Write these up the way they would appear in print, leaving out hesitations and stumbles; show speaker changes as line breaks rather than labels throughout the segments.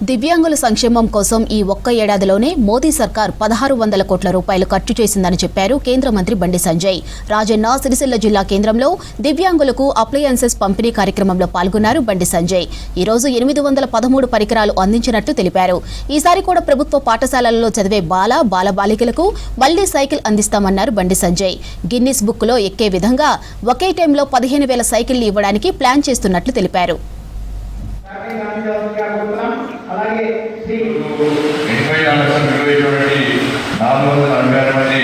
దివ్యాంగుల సంక్షేమం కోసం ఈ ఒక్క ఏడాదిలోనే మోదీ సర్కార్ 1600 కోట్ల రూపాయలు ఖర్చు చేసిందని చెప్పారు కేంద్ర మంత్రి బండి సంజయ్. రాజన్న సిరిసిల్ల జిల్లా కేంద్రంలో దివ్యాంగులకు అప్లయన్సెస్ పంపిణీ కార్యక్రమంలో పాల్గొన్నారు బండి సంజయ్. ఈ రోజు 813 పరికరాలు అందించినట్టు తెలిపారు. ఈసారి కూడా ప్రభుత్వ పాఠశాలలలో చదివే బాలబాలికలకు మళ్లీ cycle అందిస్తామన్నారు Bandi Sanjay. Guinness book లో ఎక్కే విధంగా ఒకే టైంలో 15,000 సైకిళ్లు ఇవ్వడానికి ప్లాన్ చేస్తున్నట్లు తెలిపారు.
అలాగే శ్రీ
446 మంది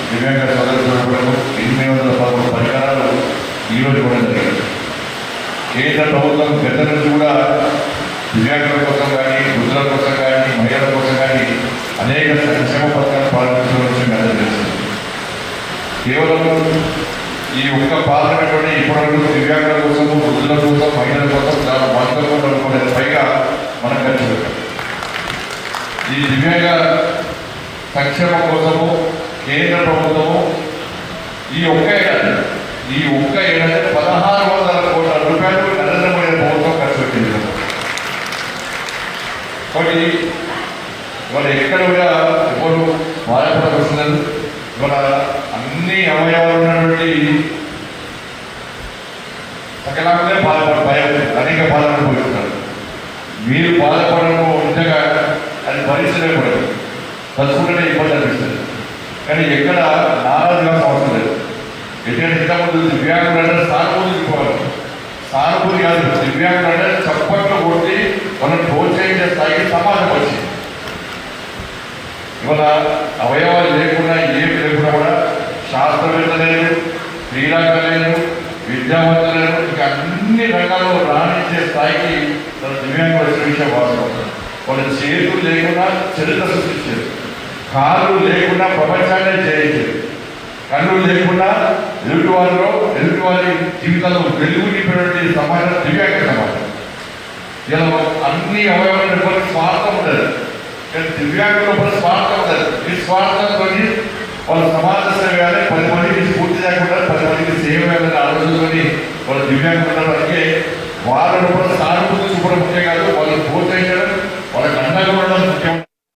దివ్యాంగ సోదరులకు 813 పరికరాలు ఈరోజు కూడా జరిగాయి. కేంద్ర ప్రభుత్వం గత నుంచి కూడా దివ్యాంగుల కోసం కానీ, వృద్ధుల కోసం కానీ, మహిళల కోసం కానీ అనేక సంక్షేమ పథకాలు పాల్గొనడం తెలుస్తుంది. కేవలం ఈ ఒక్క పార్లమెంట్లోనే ఇప్పటివరకు దివ్యాంగుల కోసం, వృద్ధుల కోసం, మహిళల కోసం చాలా 100 కోట్ల పైగా మనం ఖర్చు పెట్టాం. ఈ దివ్యాంగ సంక్షేమం కోసము కేంద్ర ప్రభుత్వము ఈ ఒక్క ఏడాది 1600 కోట్ల రూపాయలు నరేంద్ర మోడీ ప్రభుత్వం ఖర్చు పెట్టింది. కాబట్టి ఇవాళ ఎక్కడ కూడా ఎవరు బాధపడవలసినది. ఇవాళ అన్ని అవయవాలు ఉన్నటువంటి సకలాలనే అనేక బాధలు అనుభవిస్తున్నారు. మీరు బాధపడము నిజంగా అది భరించలేకూడదు, తలుచుకుంటేనే ఇబ్బంది అనిపిస్తుంది. కానీ ఎక్కడ నారాజుగా అవసరం లేదు. ఎందుకంటే ఇంతకుముందు దివ్యాంగులు అంటే సానుభూతి ఇవ్వాలి, సానుభూతి కాదు. దివ్యాంగులు అంటే చప్పట్లు కొట్టి మనం ప్రోత్సహించే స్థాయికి సమాజం వచ్చింది. ఇవాళ అవయవాలు లేకుండా ఏమి లేకుండా కూడా శాస్త్రవేత్త లేదు, క్రీడాకారులు లేదు, విద్యావంతులు లేదు, ఇంకా అన్ని రంగాల్లో రాణించే స్థాయికి తన దివ్యాంగులు వచ్చిన విషయం వాస్తవం. వాళ్ళ చేతులు లేకుండా చరిత్ర సృష్టించారు, కాళ్ళు లేకుండా ప్రపంచాన్ని జయించారు, కళ్ళు లేకుండా ఎదుటివారి జీవితాల్లో వెలుగు నింపినటువంటి సమాజం దివ్యాంగ సమాజం. ఇలా అన్ని అవయవాల స్వార్థం ఉండదు, కానీ దివ్యాంగుల స్వార్థం ఉండదు. ఈ స్వార్థంతో వాళ్ళ సమాజ సేవ కానీ 10 మందికి స్ఫూర్తి లేకుండా 10 మందికి సేవ వేయాలని ఆలోచించుకొని వాళ్ళ దివ్యాంగులు అంటే వాళ్ళ సానుభూతి చూపడం ముఖ్యం కాదు, వాళ్ళని ప్రోత్సహించడం, వాళ్ళకి అండగా ఉండడం ముఖ్యం.